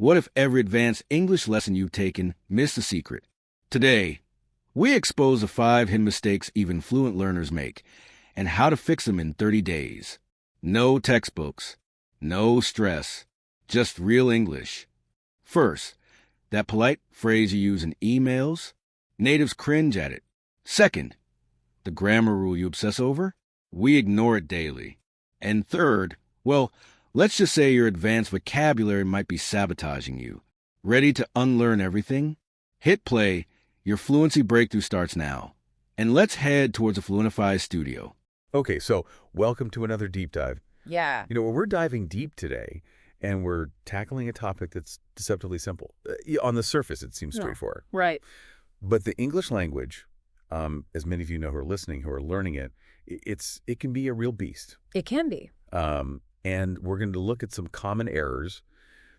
What if every advanced English lesson you've taken missed a secret? Today, we expose the 5 hidden mistakes even fluent learners make and how to fix them in 30 days. No textbooks, no stress, just real English. First, that polite phrase you use in emails, natives cringe at it. Second, the grammar rule you obsess over, we ignore it daily. And third, well, let's just say your advanced vocabulary might be sabotaging you. Ready to unlearn everything? Hit play. Your fluency breakthrough starts now. And let's head towards the Fluentify studio. Okay, so welcome to another deep dive. Yeah. We're diving deep today, and we're tackling a topic that's deceptively simple. On the surface, it seems straightforward. Right. But the English language, as many of you know who are listening, who are learning it, it can be a real beast. It can be. And we're going to look at some common errors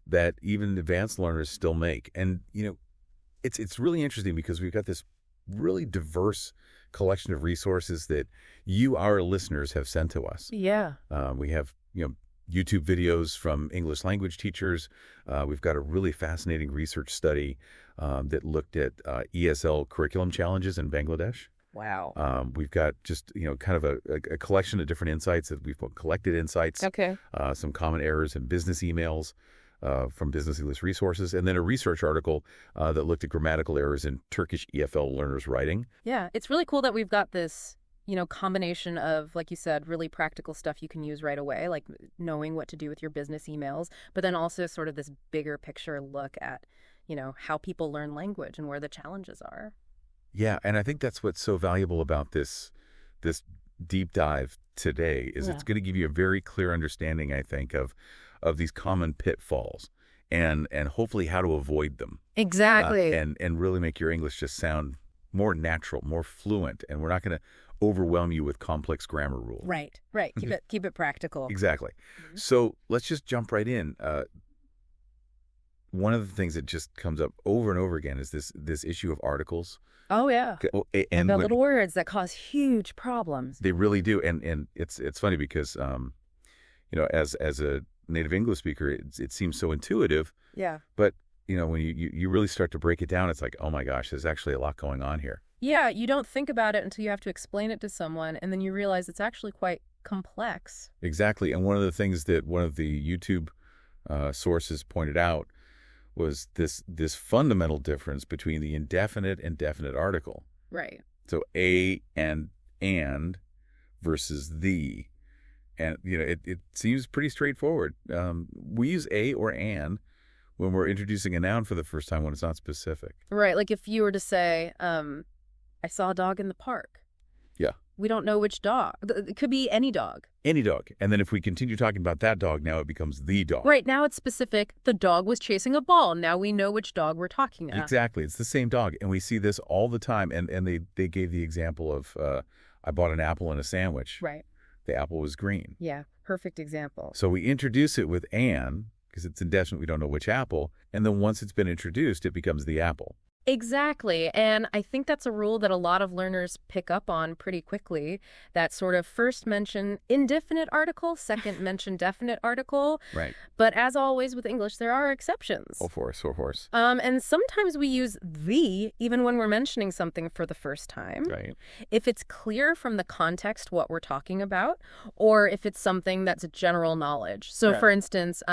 that even advanced learners still make. And, it's really interesting because we've got this really diverse collection of resources that you, our listeners, have sent to us. Yeah. We have, YouTube videos from English language teachers. We've got a really fascinating research study that looked at ESL curriculum challenges in Bangladesh. Wow. We've got just, kind of a collection of different insights that we've collected insights. Okay. Some common errors in business emails from Business English Resources, and then a research article that looked at grammatical errors in Turkish EFL learners' writing. Yeah. It's really cool that we've got this, combination of, like you said, really practical stuff you can use right away, like knowing what to do with your business emails, but then also sort of this bigger picture look at, how people learn language and where the challenges are. Yeah, and I think that's what's so valuable about this deep dive today is it's going to give you a very clear understanding, I think, of these common pitfalls and hopefully how to avoid them. Exactly. And really make your English just sound more natural, more fluent, and we're not going to overwhelm you with complex grammar rules. Right. Keep it practical. Exactly. Mm-hmm. So let's just jump right in. One of the things that just comes up over and over again is this issue of articles. Oh, yeah. And the little words that cause huge problems. They really do. And it's funny because, as a native English speaker, it seems so intuitive. Yeah. But, when you really start to break it down, it's like, oh, my gosh, there's actually a lot going on here. Yeah, you don't think about it until you have to explain it to someone, and then you realize it's actually quite complex. Exactly. And one of the things that one of the YouTube sources pointed out was this fundamental difference between the indefinite and definite article. Right. So a and versus the. And, it seems pretty straightforward. We use a or an when we're introducing a noun for the first time when it's not specific. Right. Like if you were to say, I saw a dog in the park. Yeah. We don't know which dog. It could be any dog. Any dog. And then if we continue talking about that dog, now it becomes the dog. Right. Now it's specific. The dog was chasing a ball. Now we know which dog we're talking about. Exactly. It's the same dog. And we see this all the time. And they gave the example of I bought an apple in a sandwich. Right. The apple was green. Yeah. Perfect example. So we introduce it with an, because it's indefinite, we don't know which apple. And then once it's been introduced, it becomes the apple. Exactly. And I think that's a rule that a lot of learners pick up on pretty quickly. That sort of first mention indefinite article, second mention definite article. Right. But as always with English, there are exceptions. Of course. And sometimes we use the even when we're mentioning something for the first time. Right. If it's clear from the context what we're talking about, or if it's something that's general knowledge. So, for instance,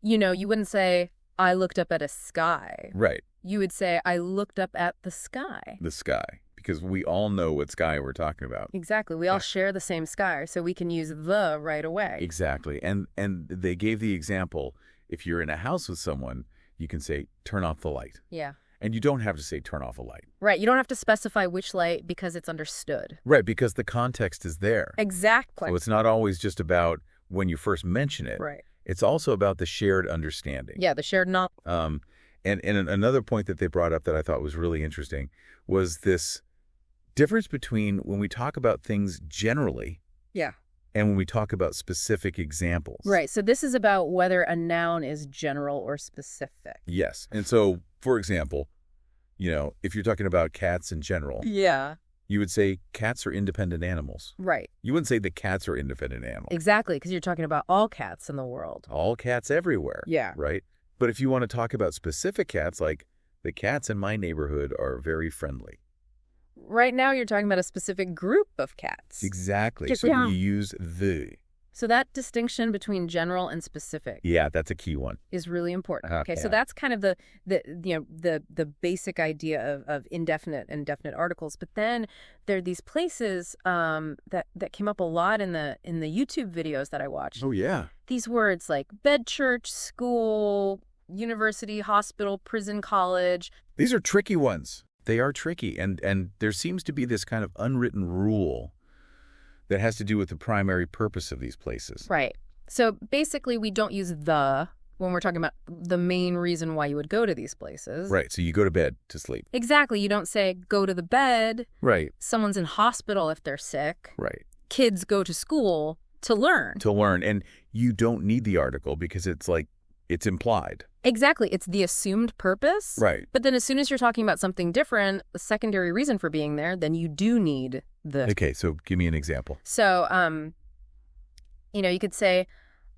you wouldn't say, I looked up at a sky. Right. You would say, I looked up at the sky. The sky. Because we all know what sky we're talking about. Exactly. We all share the same sky, so we can use the right away. Exactly. And they gave the example, if you're in a house with someone, you can say, turn off the light. Yeah. And you don't have to say, turn off a light. Right. You don't have to specify which light because it's understood. Right, because the context is there. Exactly. So it's not always just about when you first mention it. Right. It's also about the shared understanding. Yeah, the shared knowledge. And another point that they brought up that I thought was really interesting was this difference between when we talk about things generally and when we talk about specific examples. Right. So this is about whether a noun is general or specific. Yes. And so, for example, if you're talking about cats in general, you would say cats are independent animals. Right. You wouldn't say the cats are independent animals. Exactly, because you're talking about all cats in the world. All cats everywhere. Yeah. Right? But if you want to talk about specific cats, like the cats in my neighborhood are very friendly. Right now, you're talking about a specific group of cats. Exactly. Yes, So yeah. you use the. So that distinction between general and specific Yeah, that's a key one. is really important. Okay, so Yeah. that's kind of the basic idea of indefinite and definite articles. But then there are these places that came up a lot in the YouTube videos that I watched. Oh, yeah. These words like bed, church, school, university, hospital, prison, college. These are tricky ones. They are tricky. And there seems to be this kind of unwritten rule that has to do with the primary purpose of these places. Right. So basically, we don't use the when we're talking about the main reason why you would go to these places. Right. So you go to bed to sleep. Exactly. You don't say go to the bed. Right. Someone's in hospital if they're sick. Right. Kids go to school to learn. To learn. And you don't need the article because it's implied. Exactly. It's the assumed purpose. Right. But then as soon as you're talking about something different, a secondary reason for being there, then you do need the... Okay, so give me an example. So, you could say,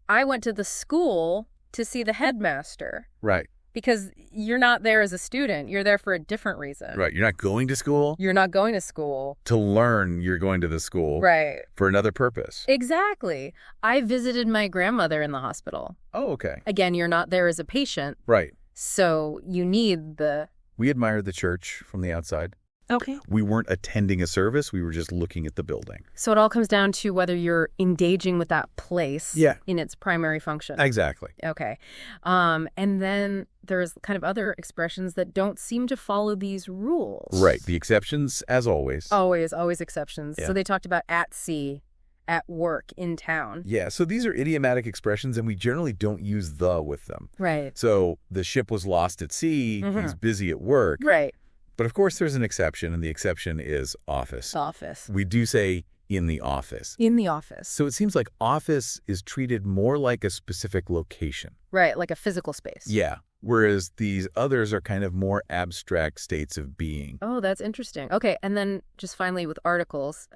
I went to the school to see the headmaster. Right. Because you're not there as a student. You're there for a different reason. Right. You're not going to school? You're not going to school. To learn, you're going to the school. Right. For another purpose. Exactly. I visited my grandmother in the hospital. Oh, okay. Again, you're not there as a patient. Right. So you need the... We admired the church from the outside. Okay. We weren't attending a service. We were just looking at the building. So it all comes down to whether you're engaging with that place in its primary function. Exactly. Okay. And then there's kind of other expressions that don't seem to follow these rules. Right. The exceptions, as always. Always exceptions. Yeah. So they talked about at sea, at work, in town. Yeah. So these are idiomatic expressions, and we generally don't use the with them. Right. So the ship was lost at sea. He's busy at work. Right. But of course, there's an exception, and the exception is office. Office. We do say in the office. In the office. So it seems like office is treated more like a specific location. Right, like a physical space. Yeah. Whereas these others are kind of more abstract states of being. Oh, that's interesting. Okay, and then just finally with articles,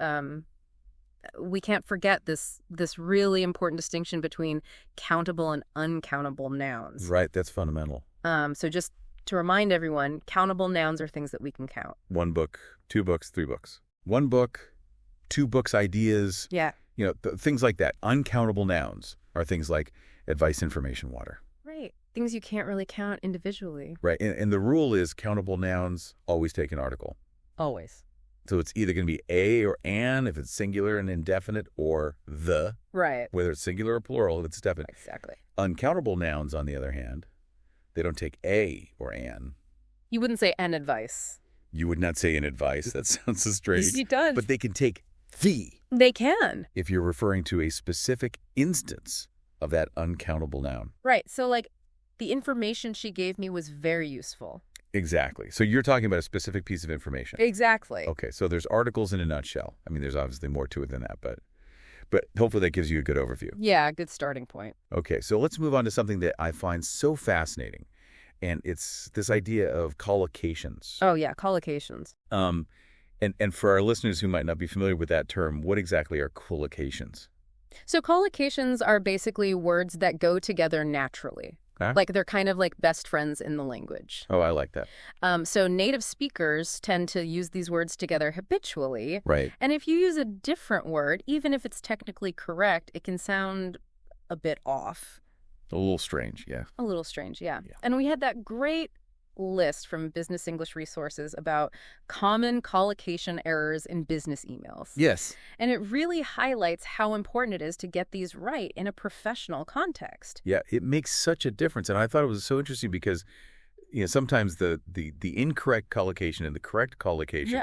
we can't forget this really important distinction between countable and uncountable nouns. Right, that's fundamental. So just to remind everyone, countable nouns are things that we can count. 1 book, 2 books, 3 books. 1 book, 2 books, ideas. Yeah. Things like that. Uncountable nouns are things like advice, information, water. Right. Things you can't really count individually. Right. And the rule is countable nouns always take an article. Always. So it's either going to be a or an if it's singular and indefinite, or the, Right. whether it's singular or plural if it's definite. Exactly. Uncountable nouns, on the other hand, they don't take a or an. You wouldn't say an advice. You would not say an advice. That sounds so strange. It does. But they can take the They can. if you're referring to a specific instance of that uncountable noun. Right. So, like, the information she gave me was very useful. Exactly. So you're talking about a specific piece of information. Exactly. Okay, so there's articles in a nutshell. I mean, there's obviously more to it than that, but hopefully that gives you a good overview. Yeah, good starting point. Okay, so let's move on to something that I find so fascinating, and it's this idea of collocations. Oh, yeah, collocations. And for our listeners who might not be familiar with that term, what exactly are collocations? So collocations are basically words that go together naturally. Okay. Like they're kind of like best friends in the language. Oh, I like that. So native speakers tend to use these words together habitually. Right. And if you use a different word, even if it's technically correct, it can sound a bit off. A little strange, yeah. A little strange, yeah. Yeah. And we had that great list from Business English Resources about common collocation errors in business emails. Yes. And it really highlights how important it is to get these right in a professional context. Yeah, it makes such a difference. And I thought it was so interesting because, sometimes the incorrect collocation and the correct collocation,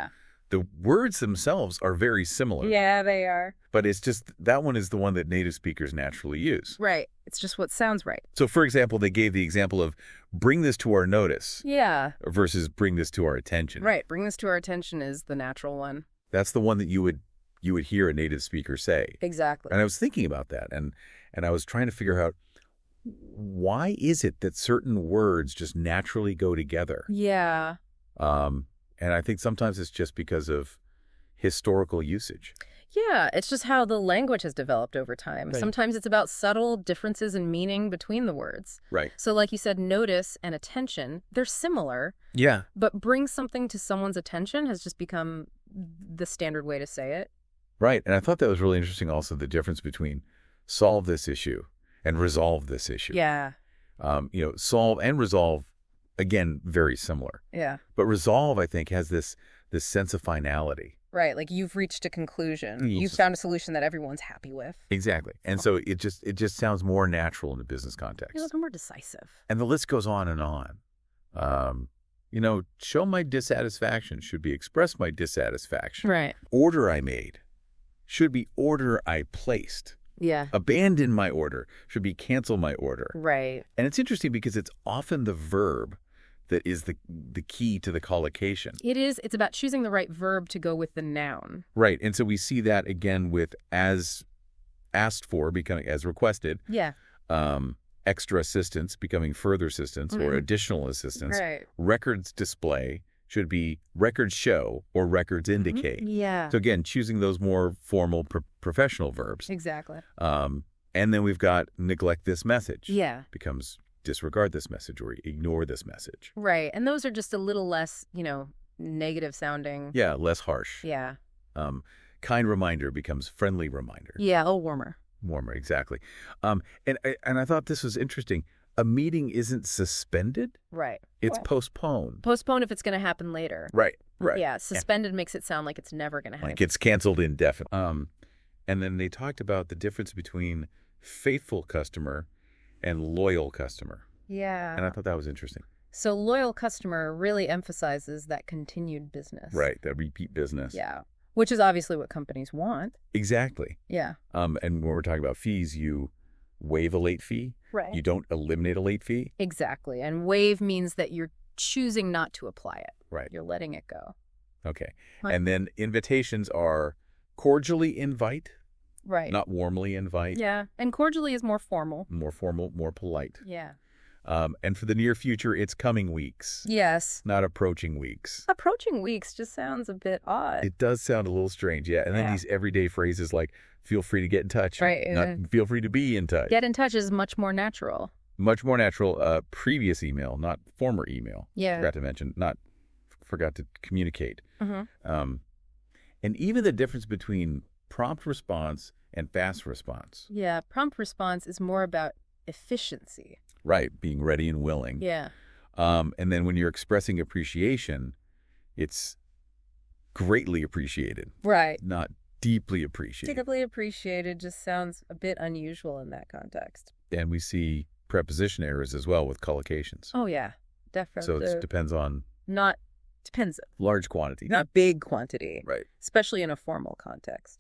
the words themselves are very similar. Yeah, they are. But it's just that one is the one that native speakers naturally use. Right. It's just what sounds right. So, for example, they gave the example of bring this to our notice Yeah. versus bring this to our attention. Right. Bring this to our attention is the natural one. That's the one that you would hear a native speaker say. Exactly. And I was thinking about that, and I was trying to figure out why is it that certain words just naturally go together? Yeah. And I think sometimes it's just because of historical usage. Yeah, it's just how the language has developed over time. Right. Sometimes it's about subtle differences in meaning between the words. Right. So like you said, notice and attention, they're similar, Yeah. but bring something to someone's attention has just become the standard way to say it. Right. And I thought that was really interesting also, the difference between solve this issue and resolve this issue. Yeah. Solve and resolve, again, very similar. Yeah. But resolve, I think, has this sense of finality. Right. Like you've reached a conclusion. Yes. You've found a solution that everyone's happy with. Exactly. And so it just sounds more natural in a business context. It's a little more decisive. And the list goes on and on. Show my dissatisfaction should be express my dissatisfaction. Right. Order I made should be order I placed. Yeah. Abandon my order should be cancel my order. Right. And it's interesting because it's often the verb that is the key to the collocation. It is. It's about choosing the right verb to go with the noun. Right. And so we see that again with as asked for becoming as requested. Yeah. Extra assistance becoming further assistance or additional assistance. Right. Records display should be records show or records indicate. Yeah. So again, choosing those more formal professional verbs. Exactly. And then we've got neglect this message. Yeah. Becomes disregard this message or ignore this message. Right. And those are just a little less, negative sounding. Yeah, less harsh. Yeah. Kind reminder becomes friendly reminder. Yeah, warmer. Warmer, exactly. And I thought this was interesting. A meeting isn't suspended. Right. It's postponed. Postpone if it's going to happen later. Right. Right. Yeah. Suspended makes it sound like it's never going to happen. Like it's canceled indefinitely. And then they talked about the difference between faithful customer and loyal customer. Yeah. And I thought that was interesting. So loyal customer really emphasizes that continued business. Right. That repeat business. Yeah. Which is obviously what companies want. Exactly. Yeah. And when we're talking about fees, you waive a late fee. Right. You don't eliminate a late fee. Exactly. And waive means that you're choosing not to apply it. Right. You're letting it go. Okay. Right. And then invitations are cordially invite, Right. not warmly invite. Yeah. And cordially is more formal. More formal, more polite. Yeah. And for the near future, it's coming weeks, Yes. not approaching weeks. Approaching weeks just sounds a bit odd. It does sound a little strange, yeah. And then Yeah. these everyday phrases like feel free to get in touch, Right. not feel free to be in touch. Get in touch is much more natural. Much more natural. Previous email, not former email. Yeah. Forgot to communicate. Mm-hmm. And even the difference between prompt response and fast response. Yeah. Prompt response is more about efficiency. Right, being ready and willing. Yeah. And then when you're expressing appreciation, it's greatly appreciated, Right. not deeply appreciated. Deeply appreciated just sounds a bit unusual in that context. And we see preposition errors as well with collocations. Oh, yeah. Definitely. So it depends on Depends. large quantity. Not big quantity. Right. Especially in a formal context.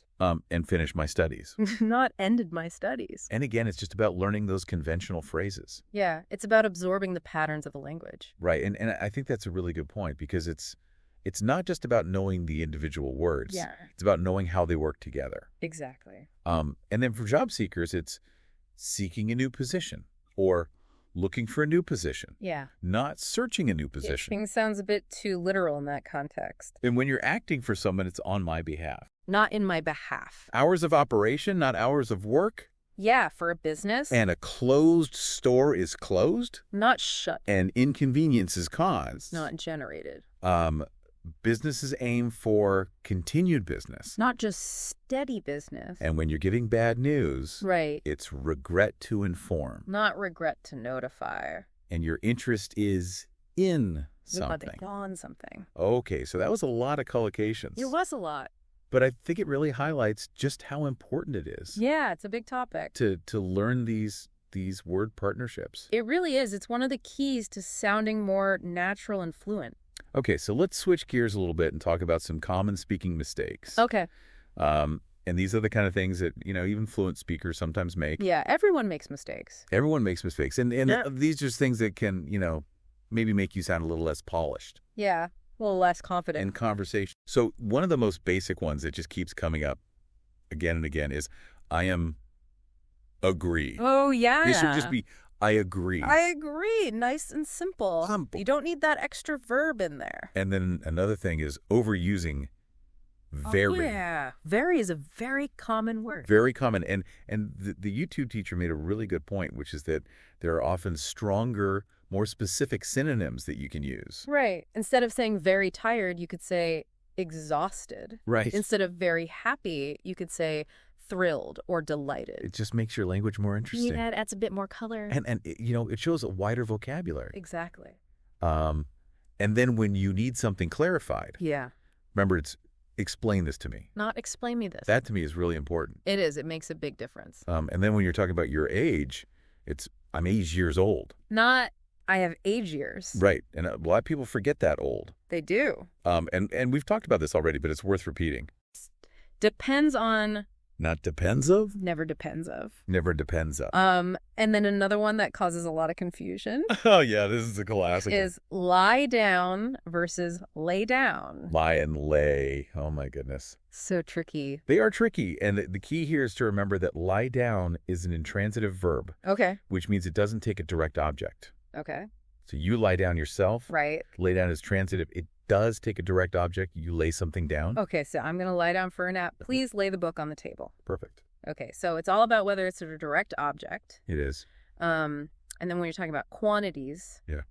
And finish my studies. Not ended my studies. And again, it's just about learning those conventional phrases. Yeah. It's about absorbing the patterns of the language. Right. And I think that's a really good point because it's not just about knowing the individual words. Yeah. It's about knowing how they work together. Exactly. And then for job seekers, it's seeking a new position or looking for a new position. Yeah. Not searching a new position. Things sounds a bit too literal in that context. And when you're acting for someone, it's on my behalf. Not in my behalf. Hours of operation, not hours of work. Yeah, for a business. And a closed store is closed. Not shut. And inconvenience is caused. Not generated. Businesses aim for continued business. Not just steady business. And when you're giving bad news, Right. it's regret to inform. Not regret to notify. And your interest is in something. On something. Okay, so that was a lot of collocations. It was a lot. But I think it really highlights just how important it is Yeah, it's a big topic. to learn these word partnerships. It really is. It's one of the keys to sounding more natural and fluent. Okay, so let's switch gears a little bit and talk about some common speaking mistakes. Okay. And these are the kind of things that, even fluent speakers sometimes make. Yeah, everyone makes mistakes. Everyone makes mistakes. And Yeah. these are just things that can, maybe make you sound a little less polished. Yeah, a little less confident. In conversation. So one of the most basic ones that just keeps coming up again and again is, I am agree. Oh, yeah. It should just be, I agree. I agree. Nice and simple. Humble. You don't need that extra verb in there. And then another thing is overusing Very. Oh, yeah. Very is a very common word. Very common. And the YouTube teacher made a really good point, which is that there are often stronger, more specific synonyms that you can use. Right. Instead of saying very tired, you could say exhausted. Right. Instead of very happy, you could say thrilled or delighted. It just makes your language more interesting. Yeah, it adds a bit more color. And it shows a wider vocabulary. Exactly. And then when you need something clarified, Yeah. remember, it's explain this to me. Not explain me this. That to me is really important. It is. It makes a big difference. And then when you're talking about your age, it's I'm age years old. Not I have age years. Right. And a lot of people forget that old. They do. And we've talked about this already, but it's worth repeating. Depends on. Not depends of? Never depends of. Never depends of. And then another one that causes a lot of confusion Oh, yeah, this is a classic. is lie down versus lay down. Lie and lay. Oh, my goodness. So tricky. They are tricky. And the key here is to remember that lie down is an intransitive verb, Okay. which means it doesn't take a direct object. Okay. So you lie down yourself. Right. Lay down is transitive. It does take a direct object. You lay something down. Okay, so I'm going to lie down for a nap. Please lay the book on the table. Perfect. Okay, so it's all about whether it's a direct object. It is. And then when you're talking about quantities, Yeah.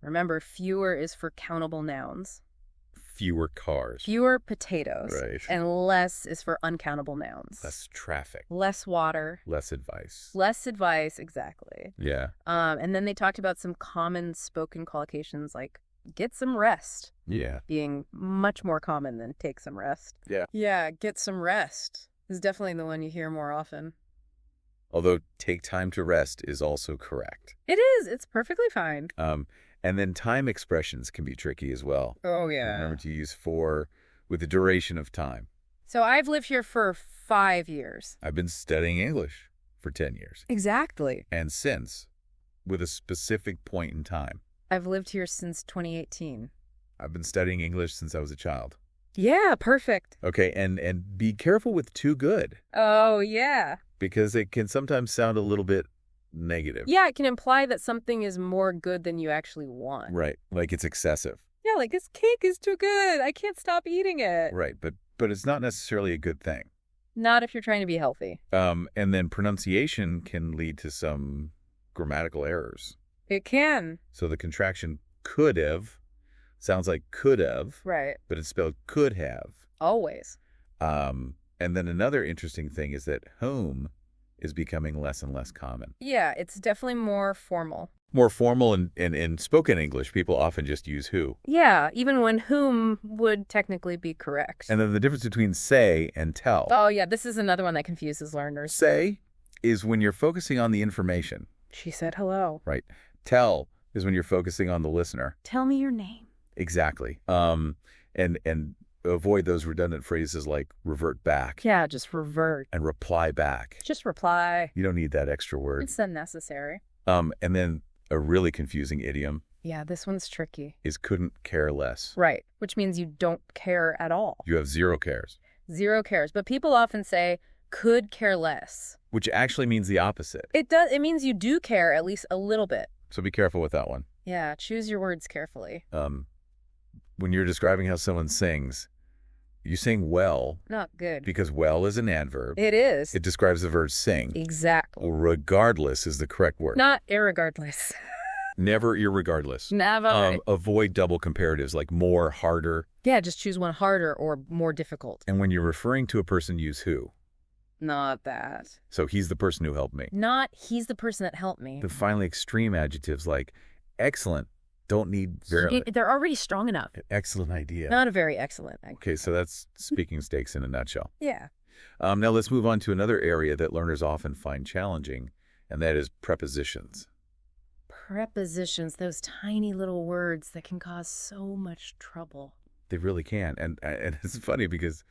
remember fewer is for countable nouns. Fewer cars. Fewer potatoes. Right. And less is for uncountable nouns. Less traffic. Less water. Less advice. Less advice, exactly. Yeah. And then they talked about some common spoken collocations like get some rest Yeah. being much more common than take some rest. Yeah. Yeah, get some rest is definitely the one you hear more often. Although take time to rest is also correct. It is. It's perfectly fine. And then time expressions can be tricky as well. Oh, Remember to use for with the duration of time. So I've lived here for 5 years. I've been studying English for 10 years. Exactly. And since, with a specific point in time. I've lived here since 2018. I've been studying English since I was a child. Yeah, perfect. Okay, and be careful with too good, Oh, yeah. because it can sometimes sound a little bit negative. Yeah, it can imply that something is more good than you actually want. Right, like it's excessive. Yeah, like this cake is too good. I can't stop eating it. Right, but it's not necessarily a good thing. Not if you're trying to be healthy. And then pronunciation can lead to some grammatical errors. It can. So the contraction could have sounds like could have, Right. but it's spelled could have. Always. And then another interesting thing is that whom is becoming less and less common. Yeah, it's definitely more formal. More formal and in spoken English, people often just use who. Yeah, even when whom would technically be correct. And then the difference between say and tell. Oh, yeah, this is another one that confuses learners. Say is when you're focusing on the information, She said hello. right? Tell is when you're focusing on the listener. Tell me your name. Exactly. And avoid those redundant phrases like revert back Yeah, just revert. and reply back. Just reply. You don't need that extra word. It's unnecessary. And then a really confusing idiom Yeah, this one's tricky. is couldn't care less. Right, which means you don't care at all. You have zero cares, 0 cares. But people often say could care less. which actually means the opposite. It does. It means you do care at least a little bit. So be careful with that one. Yeah, choose your words carefully. When you're describing how someone sings, you sing well Not good. because well is an adverb. It is. It describes the verb sing. Exactly. Regardless is the correct word. Not irregardless. Never irregardless. Never. Avoid double comparatives like more, harder. Yeah, just choose one harder or more difficult. And when you're referring to a person, use who. Not that. So he's the person who helped me. Not he's the person that helped me. The finally extreme adjectives like excellent, don't need very... They're already strong enough. Excellent idea. Not a very excellent. Okay, so that's speaking stakes in a nutshell. Yeah. Now let's move on to another area that learners often find challenging, and that is prepositions. Prepositions, those tiny little words that can cause so much trouble. They really can. And it's funny because,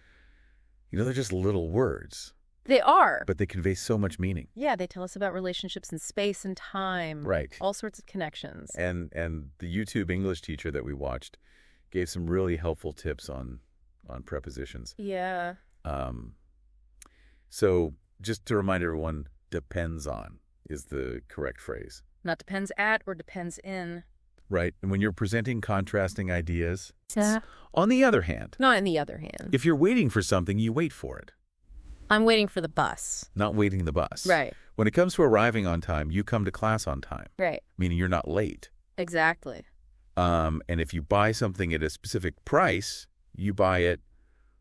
they're just little words, They are. but they convey so much meaning. Yeah, they tell us about relationships in space and time. Right. All sorts of connections. And the YouTube English teacher that we watched gave some really helpful tips on prepositions. Yeah. So just to remind everyone, depends on is the correct phrase. Not depends at or depends in. Right. And when you're presenting contrasting ideas. Yeah. On the other hand, Not on the other hand. if you're waiting for something, you wait for it. I'm waiting for the bus. Not waiting the bus. Right. When it comes to arriving on time, you come to class on time. Right. Meaning you're not late. Exactly. And if you buy something at a specific price, you buy it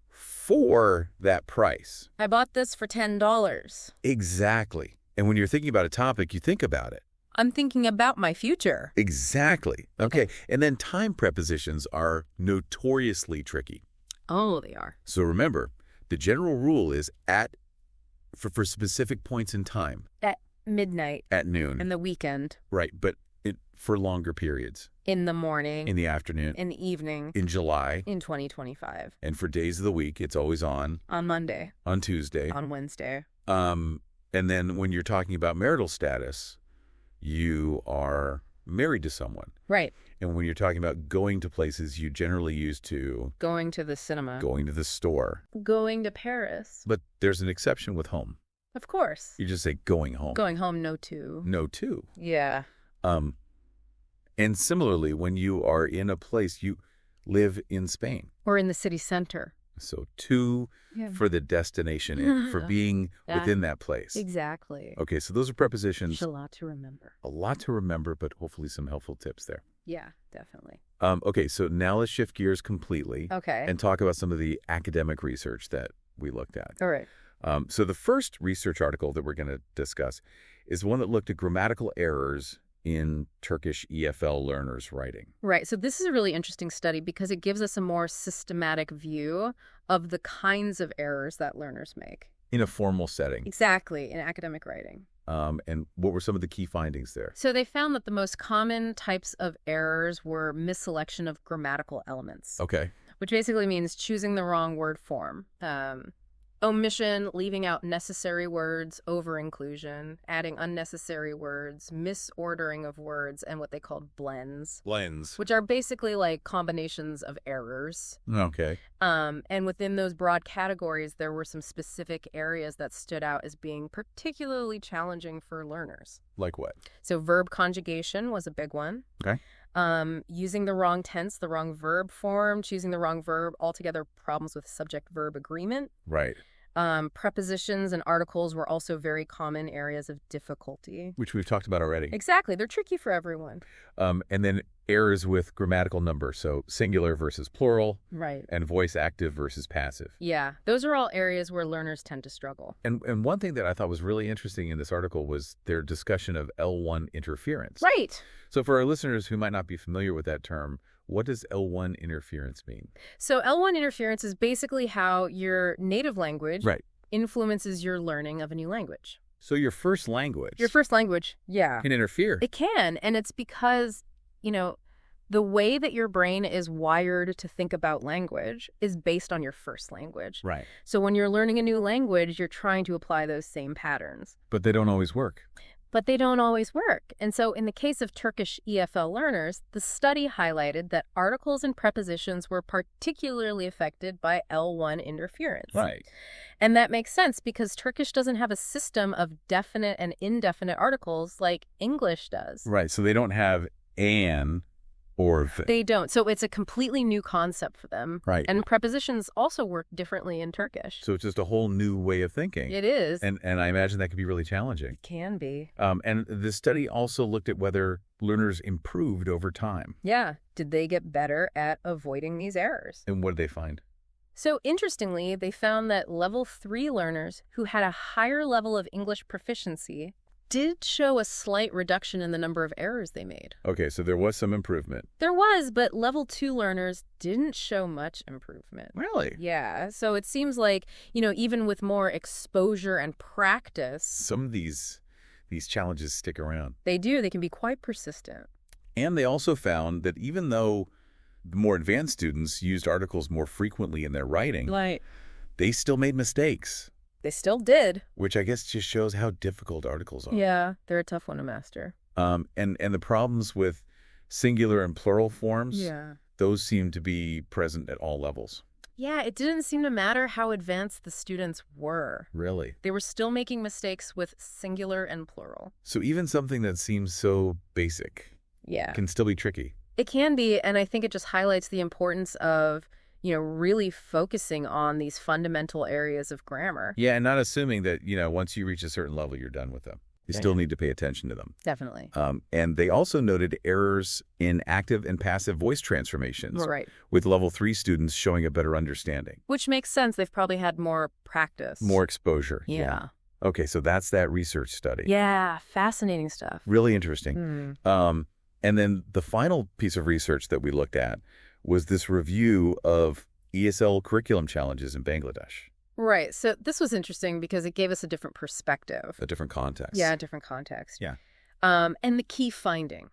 for that price. I bought this for $10. Exactly. And when you're thinking about a topic, you think about it. I'm thinking about my future. Exactly. Okay. And then time prepositions are notoriously tricky. Oh, they are. So remember, the general rule is for specific points in time. At midnight. At noon. In the weekend. Right. But for longer periods. In the morning. In the afternoon. In the evening. In July. In 2025. And for days of the week, it's always on. On Monday. On Tuesday. On Wednesday. And then when you're talking about marital status, you are married to someone. Right. And when you're talking about going to places, you generally use to... Going to the cinema. Going to the store. Going to Paris. But there's an exception with home. Of course. You just say going home. Going home, no to. No to. Yeah. And similarly, when you are in a place, you live in Spain. Or in the city center. So to for the destination, for being within that place. Exactly. Okay, so those are prepositions. A lot to remember. A lot to remember, but hopefully some helpful tips there. Yeah, definitely. Okay, so now let's shift gears completely. Okay. And talk about some of the academic research that we looked at. All right. So the first research article that we're going to discuss is one that looked at grammatical errors in Turkish EFL learners' writing. Right. So this is a really interesting study because it gives us a more systematic view of the kinds of errors that learners make. In a formal setting. Exactly, in academic writing. And what were some of the key findings there? So they found that the most common types of errors were misselection of grammatical elements. Okay. Which basically means choosing the wrong word form. Omission, leaving out necessary words, over-inclusion, adding unnecessary words, misordering of words, and what they called blends. Blends. Which are basically like combinations of errors. Okay. And within those broad categories, there were some specific areas that stood out as being particularly challenging for learners. Like what? So verb conjugation was a big one. Okay. Using the wrong tense, the wrong verb form, choosing the wrong verb, altogether problems with subject-verb agreement. Right. Prepositions and articles were also very common areas of difficulty. Which we've talked about already. Exactly. They're tricky for everyone. And then errors with grammatical number, so singular versus plural. Right. And voice active versus passive. Yeah. Those are all areas where learners tend to struggle. And one thing that I thought was really interesting in this article was their discussion of L1 interference. Right. So for our listeners who might not be familiar with that term, what does L1 interference mean? So L1 interference is basically how your native language influences your learning of a new language. So your first language. Your first language, yeah. Can interfere. It can. And it's because, you know, the way that your brain is wired to think about language is based on your first language. Right. So when you're learning a new language, you're trying to apply those same patterns. But they don't always work. But they don't always work. And so in the case of Turkish EFL learners, the study highlighted that articles and prepositions were particularly affected by L1 interference. Right. And that makes sense because Turkish doesn't have a system of definite and indefinite articles like English does. Right. So they don't have an or the. They don't. So it's a completely new concept for them. Right. And prepositions also work differently in Turkish. So it's just a whole new way of thinking. It is. And I imagine that can be really challenging. It can be. And the study also looked at whether learners improved over time. Yeah. Did they get better at avoiding these errors? And what did they find? So interestingly, they found that level 3 learners who had a higher level of English proficiency did show a slight reduction in the number of errors they made. Okay, so there was some improvement. There was, but level 2 learners didn't show much improvement. Really? Yeah, so it seems like, you know, even with more exposure and practice... Some of these challenges stick around. They do. They can be quite persistent. And they also found that even though the more advanced students used articles more frequently in their writing, they still made mistakes. They still did. Which I guess just shows how difficult articles are. Yeah, they're a tough one to master. And the problems with singular and plural forms, those seem to be present at all levels. Yeah, it didn't seem to matter how advanced the students were. Really? They were still making mistakes with singular and plural. So even something that seems so basic. Yeah. can still be tricky. It can be, and I think it just highlights the importance of, really focusing on these fundamental areas of grammar. Yeah, and not assuming that, once you reach a certain level, you're done with them. You still need to pay attention to them. Definitely. And they also noted errors in active and passive voice transformations, Right. with level 3 students showing a better understanding. Which makes sense. They've probably had more practice. More exposure. Yeah. Okay, so that's that research study. Yeah, fascinating stuff. Really interesting. And then the final piece of research that we looked at was this review of ESL curriculum challenges in Bangladesh. Right. So this was interesting because it gave us a different perspective. A different context. Yeah, a different context. Yeah. And the key finding,